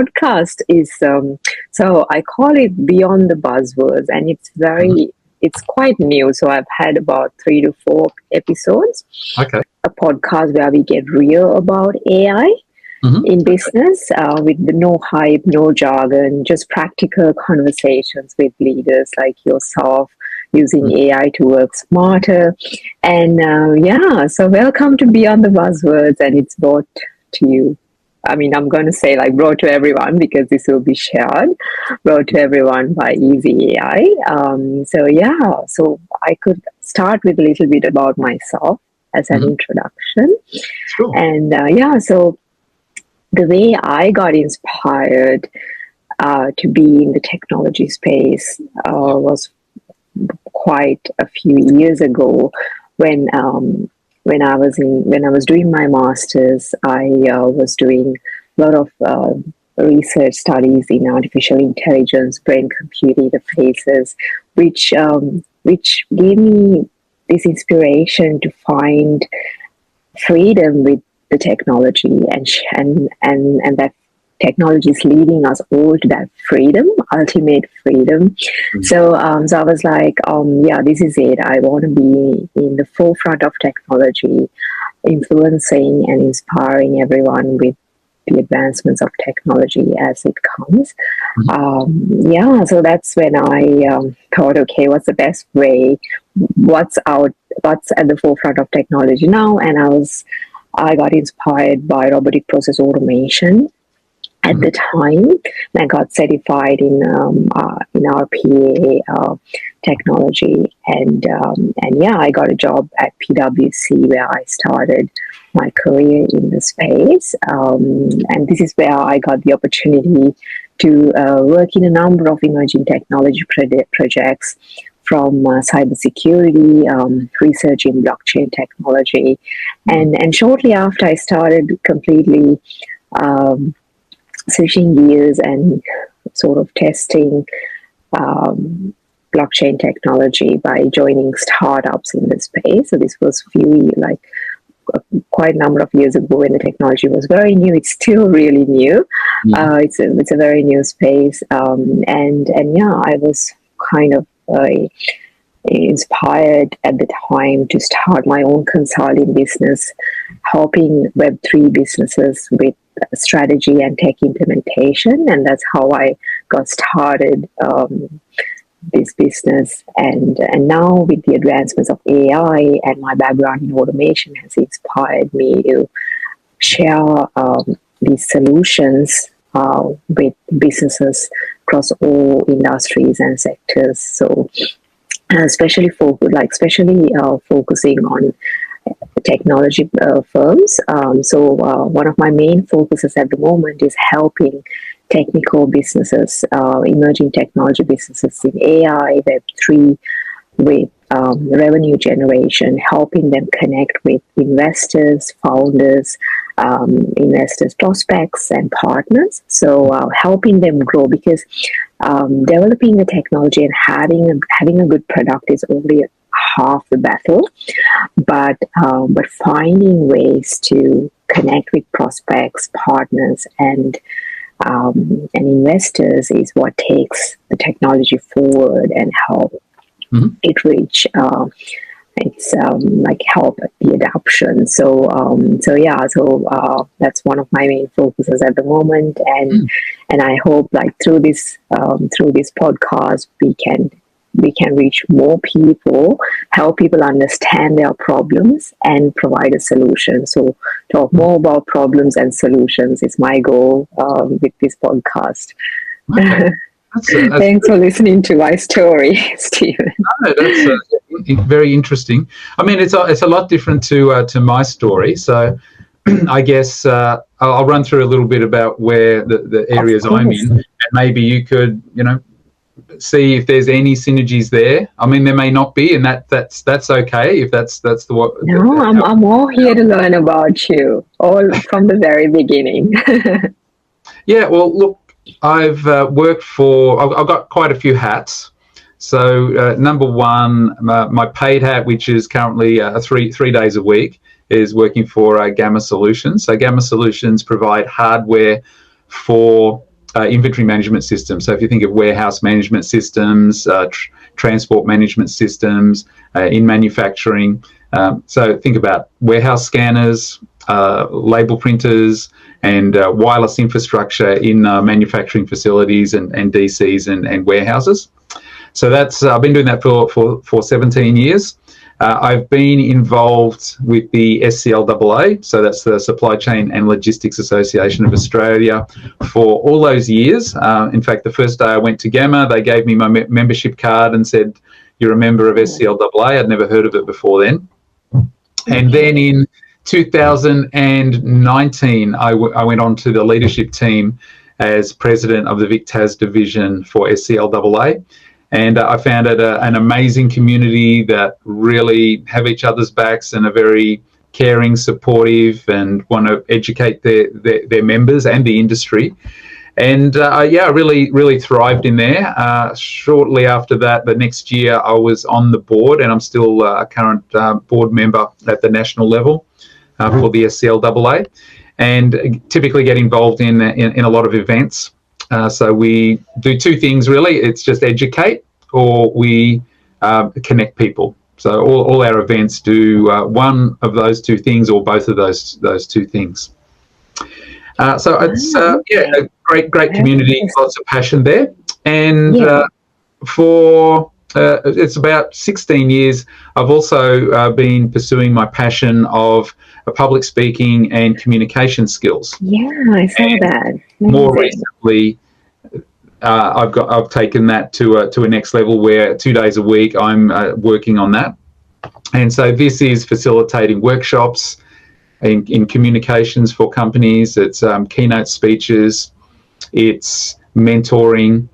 podcast is so I call it Beyond the Buzzwords, and it's quite new. So I've had about 3 to 4 episodes. Okay. A podcast where we get real about AI in business, with no hype, no jargon, just practical conversations with leaders like yourself using AI to work smarter. And so welcome to Beyond the Buzzwords, and it's brought to you. I mean, I'm going to say like brought to everyone because this will be shared, brought to everyone by EasyAI. So I could start with a little bit about myself as an introduction. Sure. And so the way I got inspired to be in the technology space was quite a few years ago when I was doing my master's. I was doing a lot of research studies in artificial intelligence, brain computer interfaces, which gave me this inspiration to find freedom with the technology, and that technology is leading us all to that freedom, ultimate freedom. So I was like, this is it. I want to be in the forefront of technology, influencing and inspiring everyone with the advancements of technology as it comes. So that's when I thought, okay, what's the best way? What's at the forefront of technology now? And I got inspired by robotic process automation at the time. I got certified in RPA technology, and I got a job at PwC where I started my career in the space, and this is where I got the opportunity to work in a number of emerging technology projects, from cybersecurity, research in blockchain technology, and shortly after I started completely switching gears and sort of testing blockchain technology by joining startups in this space. So this was quite a number of years ago when the technology was very new. It's still really new. It's a very new space, I was kind of inspired at the time to start my own consulting business, helping Web3 businesses with strategy and tech implementation, and that's how I got started this business. And now with the advancements of AI and my background in automation has inspired me to share these solutions with businesses across all industries and sectors. So especially focusing on technology firms. One of my main focuses at the moment is helping technical businesses, emerging technology businesses in AI, Web3, with revenue generation, helping them connect with investors, founders, investors, prospects, and partners. So helping them grow, because developing the technology and having a good product is only half the battle, but finding ways to connect with prospects, partners, and investors is what takes the technology forward and help it reach help the adoption. So that's one of my main focuses at the moment, and I hope through this podcast we can reach more people, help people understand their problems, and provide a solution. So talk more about problems and solutions is my goal with this podcast. Okay. Thanks for listening to my story, Stephen. No, that's very interesting. I mean, it's a lot different to my story. So I guess I'll run through a little bit about where the areas I'm in, and maybe you could, see if there's any synergies there. I mean, there may not be, and that's okay if that's the what. No, I'm all here to learn about you, all from the very beginning. Yeah, well, look, I've worked I've got quite a few hats. So number one, my paid hat, which is currently 3 days a week, is working for Gamma Solutions. So Gamma Solutions provide hardware for inventory management systems. So if you think of warehouse management systems, transport management systems, in manufacturing. So think about warehouse scanners, label printers, and wireless infrastructure in manufacturing facilities and DCs and warehouses. So that's I've been doing that for 17 years. I've been involved with the SCLAA, so that's the Supply Chain and Logistics Association of Australia, for all those years. In fact, the first day I went to Gamma, they gave me my membership card and said, "You're a member of SCLAA." I'd never heard of it before then. And then in 2019, I went on to the leadership team as president of the VicTas division for SCLAA. And I found it an amazing community that really have each other's backs and are very caring, supportive, and want to educate their members and the industry. And I really thrived in there. Shortly after that, the next year, I was on the board, and I'm still a current board member at the national level for the SCLAA, and typically get involved in a lot of events. So we do two things really. It's just educate, or we connect people. So all our events do one of those two things, or both of those two things. So it's a great community, lots of passion there. And for it's about 16 years, I've also been pursuing my passion of public speaking and communication skills. Yeah, I saw that. More recently, I've taken that to a next level where 2 days a week I'm working on that. And so this is facilitating workshops in communications for companies. It's keynote speeches, it's mentoring,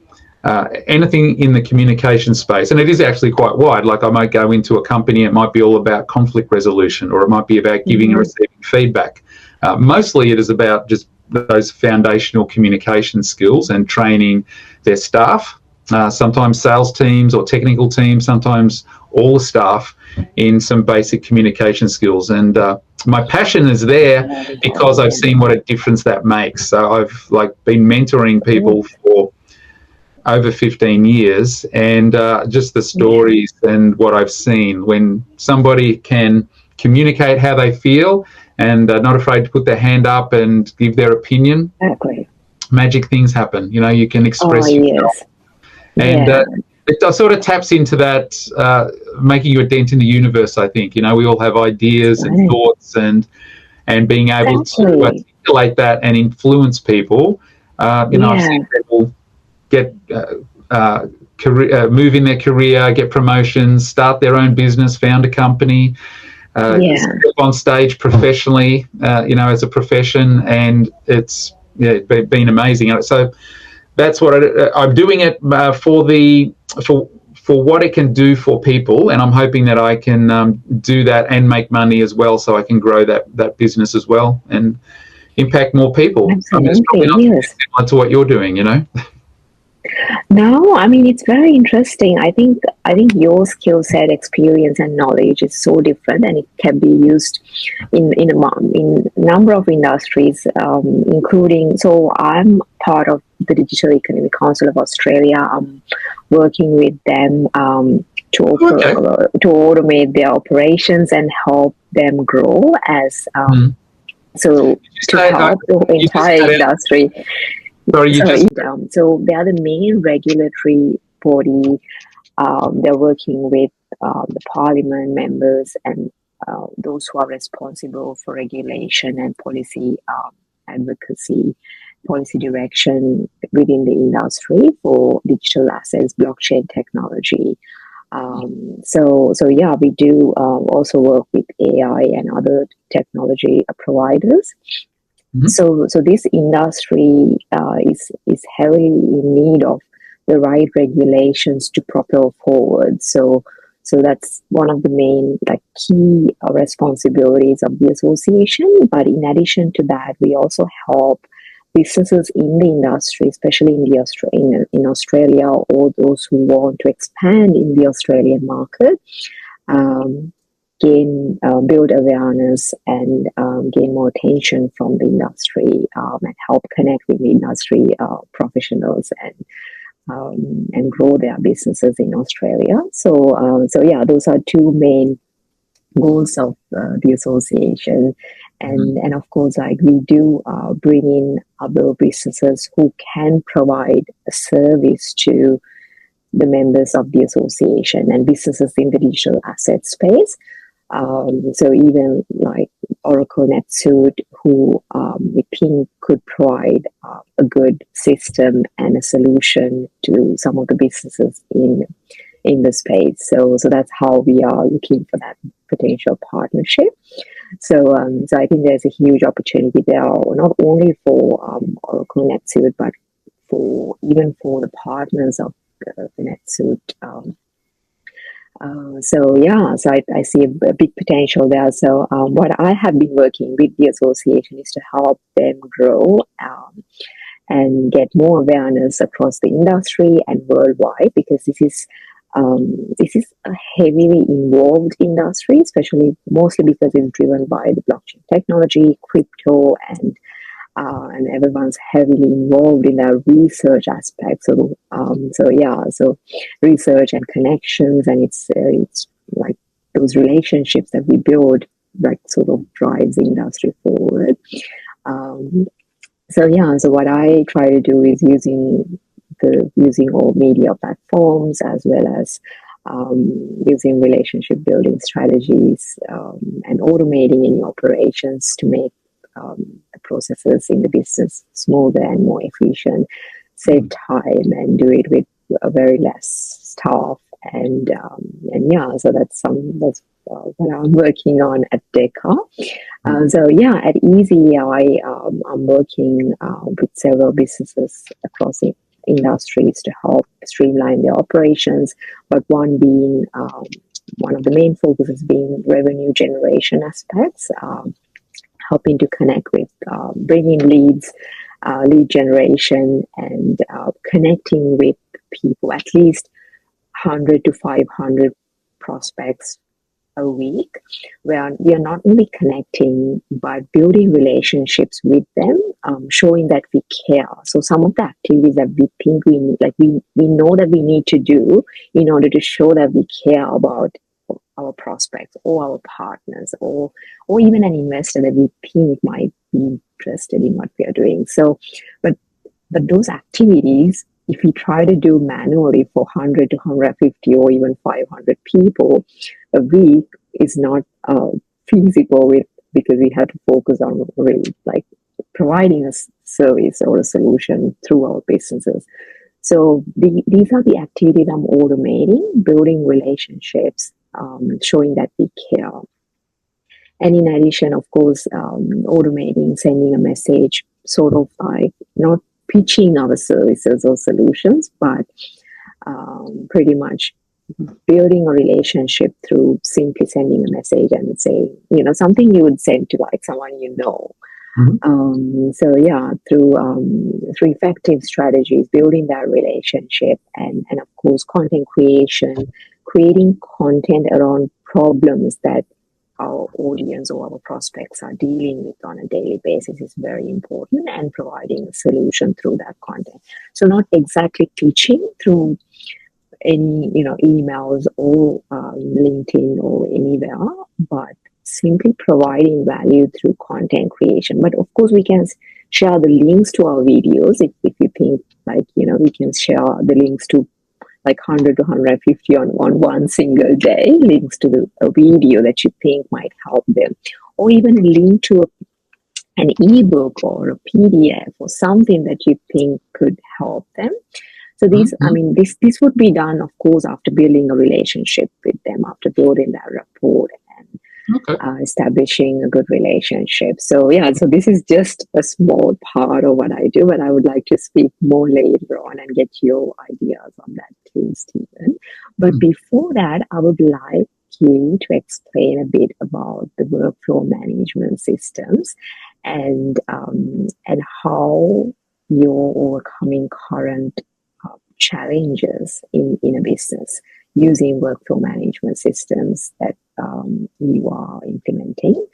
anything in the communication space. And it is actually quite wide. Like I might go into a company, it might be all about conflict resolution, or it might be about giving and receiving feedback. Mostly it is about just those foundational communication skills and training their staff, sometimes sales teams or technical teams, sometimes all the staff, in some basic communication skills. And my passion is there because I've seen what a difference that makes. So I've been mentoring people for over 15 years, and just the stories and what I've seen when somebody can communicate how they feel and not afraid to put their hand up and give their opinion. Exactly. Magic things happen. You can express yourself. And it sort of taps into that, making you a dent in the universe, I think. We all have ideas and thoughts, and being able to articulate that and influence people. I've seen people get move in their career, get promotions, start their own business, found a company, step on stage professionally, as a profession, and it's been amazing. So that's what I'm doing it for what it can do for people, and I'm hoping that I can do that and make money as well, so I can grow that business as well and impact more people. Absolutely. It's probably not similar to what you're doing, No, I mean, it's very interesting. I think your skill set, experience, and knowledge is so different, and it can be used in a number of industries, including. So I'm part of the Digital Economic Council of Australia. I'm working with them to automate their operations and help them grow as to help the entire industry. So they are the main regulatory body. They're working with the parliament members and those who are responsible for regulation and policy advocacy, policy direction within the industry for digital assets, blockchain technology. We do also work with AI and other technology providers. So this industry is heavily in need of the right regulations to propel forward. So that's one of the main key responsibilities of the association. But in addition to that, we also help businesses in the industry, especially in Australia, or those who want to expand in the Australian market. build awareness and gain more attention from the industry, and help connect with the industry professionals and grow their businesses in Australia. So yeah, those are two main goals of the association. And of course, like, we do bring in other businesses who can provide a service to the members of the association and businesses in the digital asset space. So even like Oracle NetSuite, who we think could provide a good system and a solution to some of the businesses in the space. So that's how we are looking for that potential partnership. So I think there's a huge opportunity there, not only for Oracle NetSuite, but even for the partners of the NetSuite. So I see a big potential there. So what I have been working with the association is to help them grow and get more awareness across the industry and worldwide, because this is a heavily involved industry, mostly because it's driven by the blockchain technology, crypto, and everyone's heavily involved in the research aspect. So research and connections, and it's like those relationships that we build, like, sort of drives the industry forward. So what I try to do is using all media platforms, as well as using relationship building strategies and automating any operations to make the processes in the business smoother and more efficient, save time, and do it with a very less staff. So that's what I'm working on at Deca. At EasyAI, I'm working with several businesses across the industries to help streamline their operations, but one of the main focuses being revenue generation aspects, helping to connect with bringing leads, lead generation, and connecting with people, at least 100 to 500 prospects a week, where we are not only connecting but building relationships with them, showing that we care. So some of the activities that we think we need, like we know that we need to do in order to show that we care about our prospects or our partners, or even an investor that we think might be interested in what we are doing. So, but those activities, if we try to do manually for 100 to 150 or even 500 people a week, is not feasible because we have to focus on really, like, providing a service or a solution through our businesses. So these are the activities I'm automating, building relationships, showing that we care. And in addition, of course, automating, sending a message, sort of like not pitching our services or solutions, but pretty much building a relationship through simply sending a message and saying, something you would send to, like, someone you know. Through effective strategies, building that relationship, and of course content creation, creating content around problems that our audience or our prospects are dealing with on a daily basis is very important, and providing a solution through that content. So not exactly teaching through any emails or LinkedIn or anywhere, but simply providing value through content creation. But of course, we can share the links to our videos if you think, like, we can share the links to like 100 to 150 on one single day, links to a video that you think might help them, or even a link to an ebook or a PDF or something that you think could help them. So this would be done, of course, after building a relationship with them, after building that rapport and establishing a good relationship. So this is just a small part of what I do, but I would like to speak more later on and get your ideas on that too, Stephen. But before that, I would like you to explain a bit about the workflow management systems and how you're overcoming current challenges in a business. using workflow management systems that you are implementing,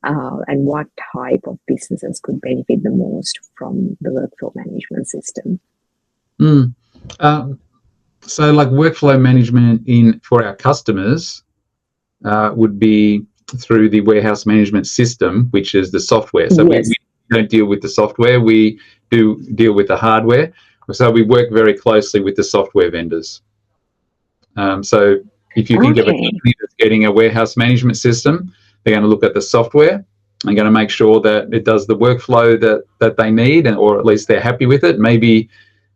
and what type of businesses could benefit the most from the workflow management system? So like workflow management for our customers would be through the warehouse management system, which is the software. So Yes. we don't deal with the software, we do deal with the hardware. So we work very closely with the software vendors. So if you think of a company that's getting a warehouse management system, they're going to look at the software. They're going to make sure that it does the workflow that they need, or at least they're happy with it. Maybe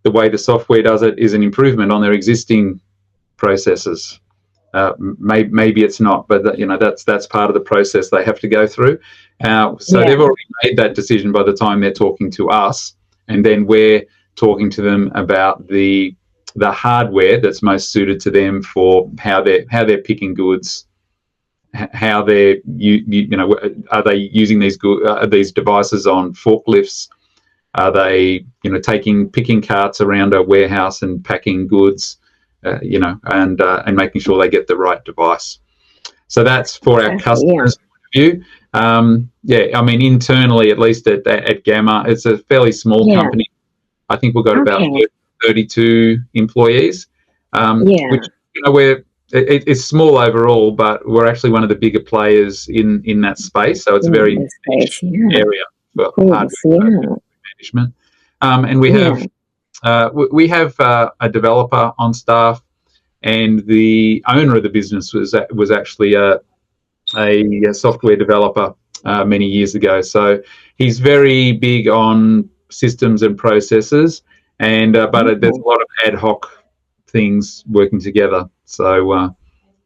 the way the software does it is an improvement on their existing processes. Maybe it's not, but that's part of the process they have to go through. They've already made that decision by the time they're talking to us, and then we're talking to them about the hardware that's most suited to them for how they're picking goods, how they're are they using these devices on forklifts? Are they picking carts around a warehouse and packing goods? And making sure they get the right device. So that's for our customers' point of view. I mean, internally, at least at Gamma, it's a fairly small company. I think we've got about 32 employees, which it's small overall, but we're actually one of the bigger players in that space. So it's a very niche area for hardware management. And we have. We have a developer on staff, and the owner of the business was actually a software developer many years ago. So he's very big on systems and processes, and but there's a lot of ad hoc things working together. So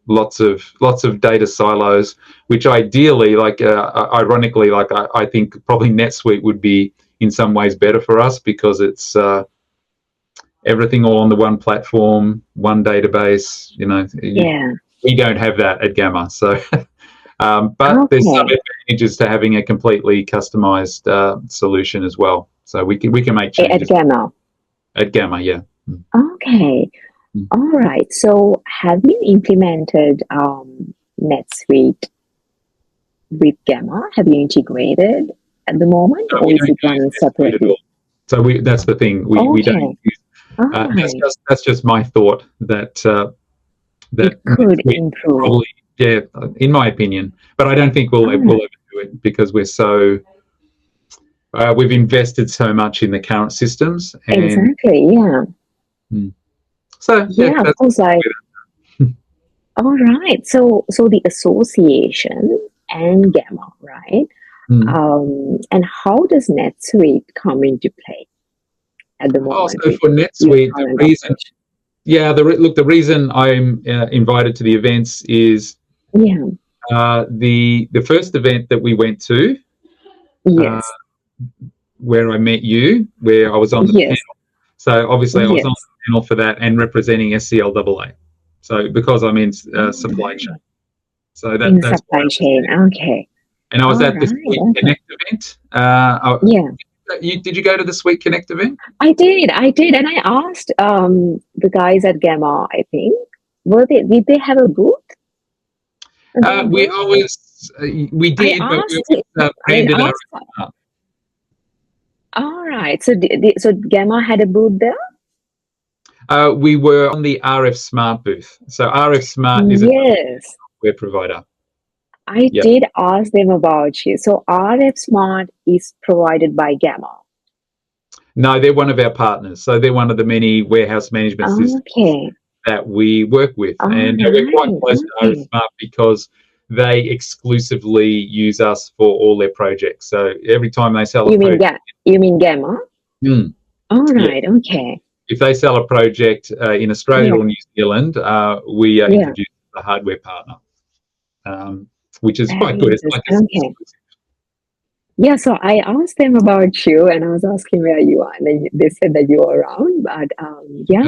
lots of data silos, which ideally, ironically, I think probably NetSuite would be in some ways better for us, because it's everything all on the one platform, one database. We don't have that at Gamma. So, but there's some advantages to having a completely customized solution as well. So we can make changes at Gamma. At Gamma, yeah. Okay. All right. So, have you implemented NetSuite with Gamma? Have you integrated at the moment, or is it running separately? So that's the thing. We don't use. That's just my thought that it could improve. Probably, in my opinion. But I don't think we'll ever do it, because we're so we've invested so much in the current systems. And, exactly. Yeah. So of course. All right. So the association and Gamma, right? And how does NetSuite come into play at the moment? So for NetSuite, the reason I'm invited to the events is the first event that we went to, where I met you, where I was on the panel. So obviously I was on the panel for that and representing SCLAA. So because I'm in supply chain. So that's supply chain. Okay. And I was at the Sweet Connect event. Did you go to the Sweet Connect event? I did, and I asked the guys at Gamma. I think did they have a booth? We did, but we branded our. All right, so Gamma had a booth there. We were on the RF Smart booth. So RF Smart is a software provider. I did ask them about you. So RF Smart is provided by Gamma. No, they're one of our partners. So they're one of the many warehouse management systems that we work with. And we're quite close to RF Smart because they exclusively use us for all their projects. So every time they sell a project... You mean Gamma? All right, okay. If they sell a project in Australia or New Zealand, we introduce the hardware partner. Which is quite good. It's like so I asked them about you, and I was asking where you are, and they said that you are around. But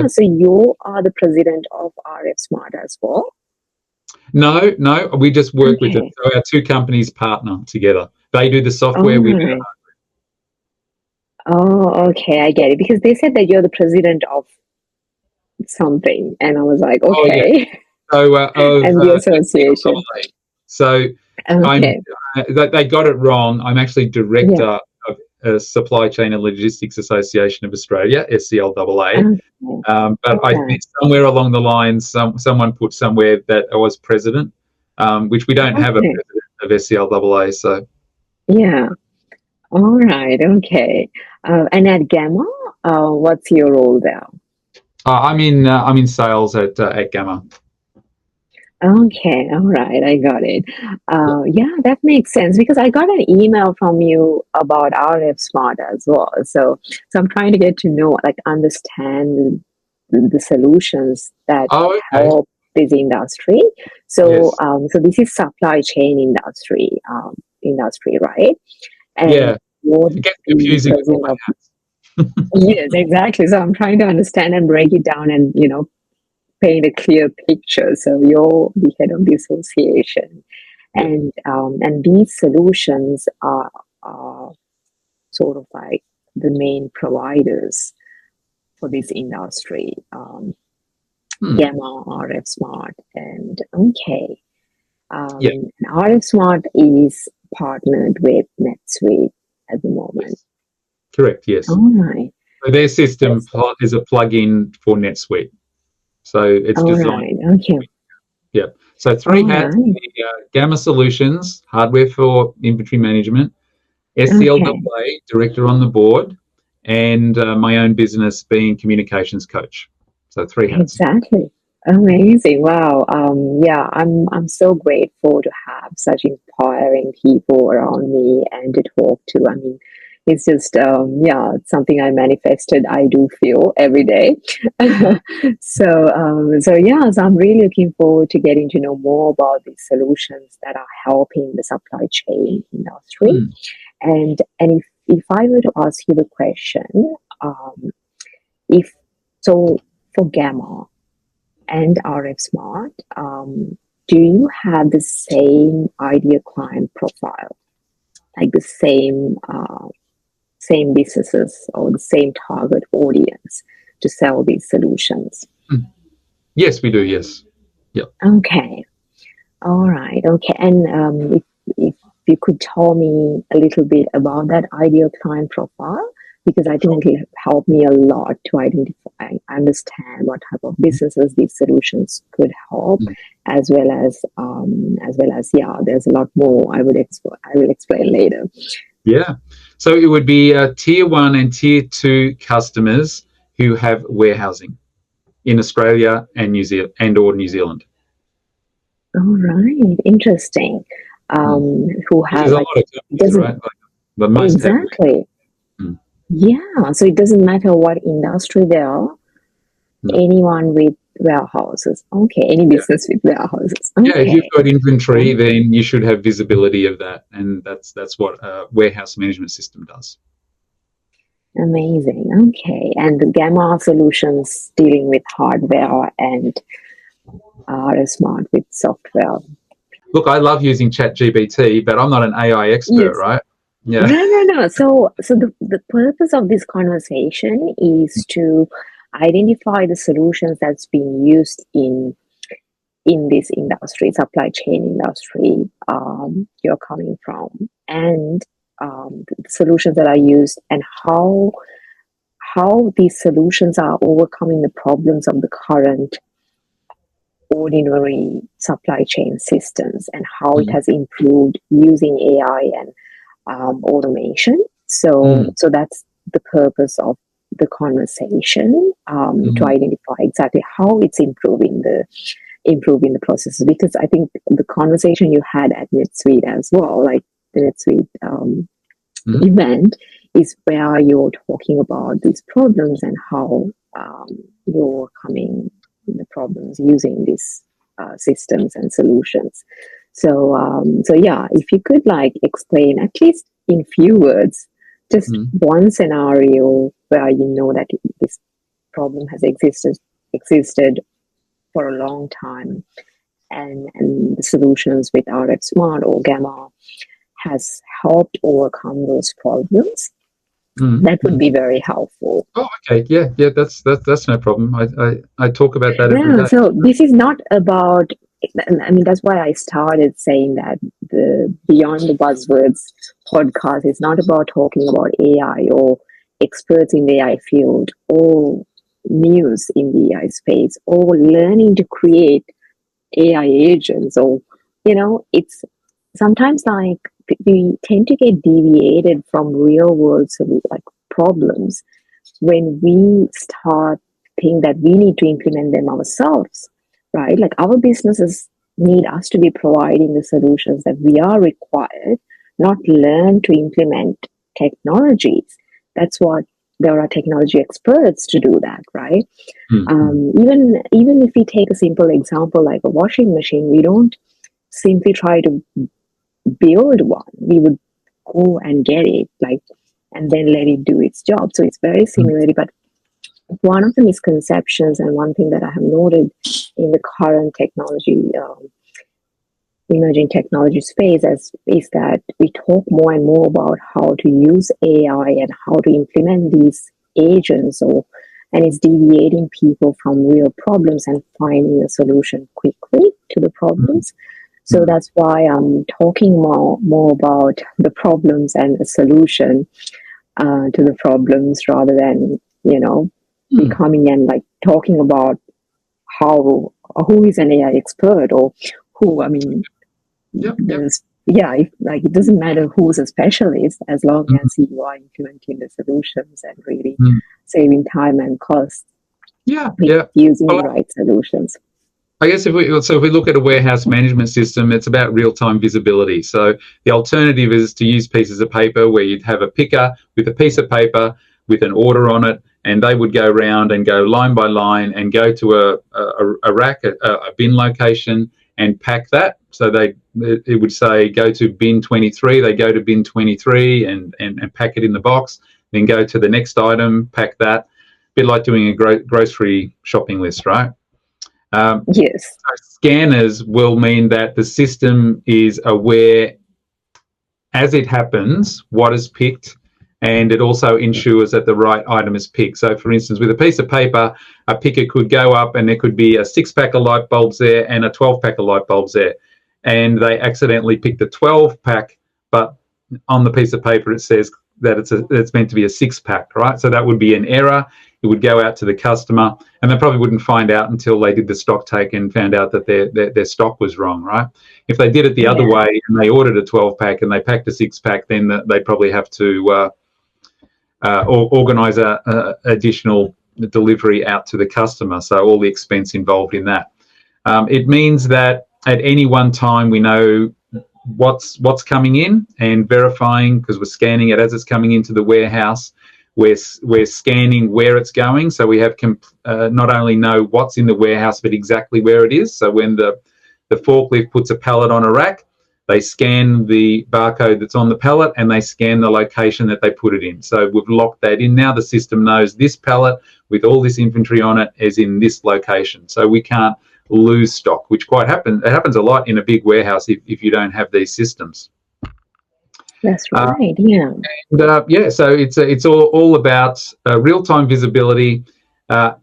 so you are the president of RF Smart as well? No, we just work with it. So our two companies partner together. They do the software, we do the hardware. Oh, okay, I get it. Because they said that you're the president of something, and I was like, Oh, yeah. okay, So and the association. So I'm. Okay, They got it wrong. I'm actually yeah, director of Supply Chain and Logistics Association of Australia, SCLAA. okay, But I okay, think somewhere along the line, someone put somewhere that I was president, which we don't have a okay, president of SCLAA. So yeah. All right, okay. And at Gamma, what's your role there? I'm in sales at Gamma. Okay, all right, I got it. Yeah, that makes sense because I got an email from you about RF Smart as well. So I'm trying to get to know, like, understand the solutions that Oh, okay. help this industry. So, Yes. so this is supply chain industry, right? And Yeah. what It gets the confusing with all president that. of yes, exactly. So I'm trying to understand and break it down and paint a clear picture. So you're the head of the association, Yeah. and these solutions are sort of like the main providers for this industry. Hmm. Gamma, RF Smart, and okay. Yeah. RF Smart is partnered with NetSuite at the moment. Yes. Correct. Yes. All right. So their system That's is a plug-in for NetSuite. So it's all designed. right. Okay. Yeah. So three All hats: right. the, Gamma Solutions, hardware for inventory management; Okay. SCLAA, director on the board; and my own business being communications coach. So three hats. Exactly. Amazing. Wow. Yeah, I'm so grateful to have such inspiring people around me and to talk to. I mean, it's just yeah, it's something I manifested. I do feel every day. So yeah, so I'm really looking forward to getting to know more about these solutions that are helping the supply chain industry. Hmm. And if I were to ask you the question, if so for Gamma and RF Smart, do you have the same ideal client profile, like the same businesses or the same target audience to sell these solutions? Yes, we do. Yes. Yeah. Okay, all right, okay. And if you could tell me a little bit about that ideal client profile, because I Sure. think it'll help me a lot to identify, understand what type of businesses these solutions could help, Mm. as well as yeah, there's a lot more I will explain later. Yeah. So it would be tier one and tier two customers who have warehousing in Australia and New Zealand or New Zealand. All right, interesting. Mm. Who Which have is a like lot of companies, doesn't right? Like the must have. exactly. Mm. Yeah, so it doesn't matter what industry they are, No. anyone with warehouses. Okay, any Yeah. business with warehouses. Yeah, if you've Okay. got inventory, then you should have visibility of that, and that's what a warehouse management system does. Amazing. Okay. And the Gamma solutions dealing with hardware and are smart with software. Look, I love using ChatGPT, but I'm not an AI expert, Yes. right? Yeah. No. So the purpose of this conversation is to identify the solutions that's being used in this industry, supply chain industry, you're coming from, and the solutions that are used, and how these solutions are overcoming the problems of the current ordinary supply chain systems, and how it Mm. has improved using AI and automation. Mm. So that's the purpose of the conversation, to Mm. identify exactly how it's improving the processes. Because I think the conversation you had at NetSuite as well, like the NetSuite Mm. event, is where you're talking about these problems and how you're coming the problems using these systems and solutions. So yeah, if you could like explain at least in few words, just Mm. one scenario where you know that this problem has existed for a long time, and the solutions with RF Smart or Gamma has helped overcome those problems. That would be very helpful. Oh, okay. Yeah. That's no problem. I talk about that every day. So this is not about. I mean, that's why I started saying that the Beyond the Buzzwords podcast is not about talking about AI or experts in the AI field or news in the AI space or learning to create AI agents, or it's sometimes like we tend to get deviated from real world like problems when we start think that we need to implement them ourselves, right? Like our businesses need us to be providing the solutions that we are required, not learn to implement technologies. That's what there are technology experts to do that, right? Even if we take a simple example like a washing machine, we don't simply try to build one. We would go and get it, like, and then let it do its job. So it's very similar, but one of the misconceptions and one thing that I have noted in the current technology, emerging technology space is that we talk more and more about how to use AI and how to implement these agents, and it's deviating people from real problems and finding a solution quickly to the problems. So that's why I'm talking more about the problems and the solution to the problems rather than, becoming and like talking about who is an AI expert or who, I mean, it doesn't matter who's a specialist as long as you are implementing the solutions and really saving time and cost. Using the right solutions. I guess if we look at a warehouse management system, it's about real-time visibility. So the alternative is to use pieces of paper where you'd have a picker with a piece of paper with an order on it, and they would go around and go line by line and go to a rack, a bin location, and pack that. So it would say go to bin 23. They go to bin 23 and pack it in the box. Then go to the next item, pack that. A bit like doing a grocery shopping list, right? Yes. So scanners will mean that the system is aware as it happens what is picked, and it also ensures that the right item is picked. So for instance, with a piece of paper, a picker could go up and there could be a 6-pack of light bulbs there and a 12-pack of light bulbs there, and they accidentally picked a 12-pack, but on the piece of paper it says that it's meant to be a 6-pack, right? So that would be an error. It would go out to the customer, and they probably wouldn't find out until they did the stock take and found out that their stock was wrong, right? If they did it the other way and they ordered a 12-pack and they packed a 6-pack, then they probably have to organise a additional delivery out to the customer. So all the expense involved in that. It means that at any one time we know what's coming in and verifying, because we're scanning it as it's coming into the warehouse. We're scanning where it's going, so we have not only know what's in the warehouse but exactly where it is. So when the forklift puts a pallet on a rack, they scan the barcode that's on the pallet and they scan the location that they put it in. So we've locked that in now. The system knows this pallet with all this inventory on it is in this location, so we can't lose stock, which it happens a lot in a big warehouse if you don't have these systems. That's right. So it's all about real-time visibility,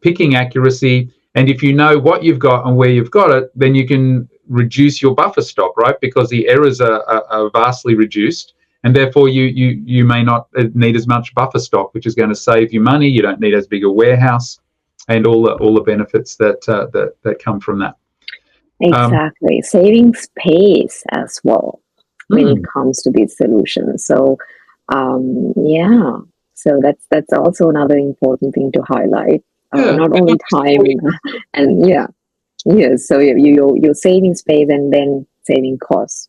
picking accuracy, and if you know what you've got and where you've got it, then you can reduce your buffer stock, right? Because the errors are vastly reduced, and therefore you may not need as much buffer stock, which is going to save you money. You don't need as big a warehouse, and all the benefits that come from that. Exactly, saving space as well when it comes to these solutions. So so that's also another important thing to highlight. Not only time and so you're saving space and then saving costs,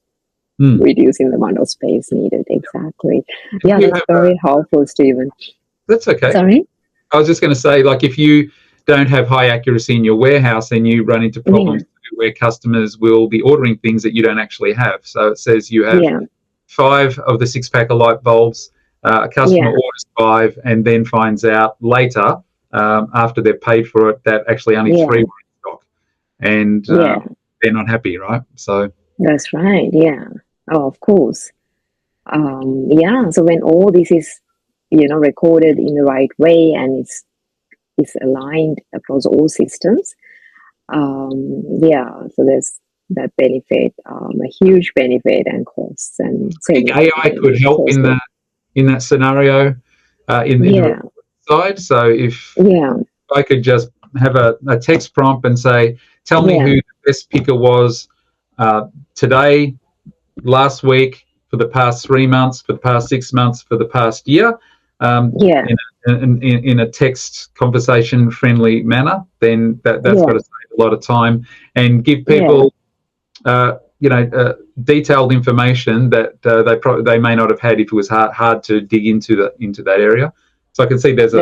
reducing the amount of space needed. Exactly. That's very helpful, Stephen. That's okay. Sorry, I was just going to say, like, if you don't have high accuracy in your warehouse, then you run into problems where customers will be ordering things that you don't actually have. So it says you have 5 of the 6-pack of light bulbs. A customer orders 5 and then finds out later, after they've paid for it, that actually only 3 were in stock, and they're not happy, right? So that's right. Oh, of course. So when all this is recorded in the right way, and it's aligned across all systems. So there's that benefit, a huge benefit and costs and think AI could help in that scenario in the side. So if I could just have a text prompt and say, tell me who the best picker was today, last week, for the past 3 months, for the past 6 months, for the past year, in a text conversation friendly manner, then that's got to save a lot of time and give people detailed information that they may not have had if it was hard to dig into that area. So I can see there's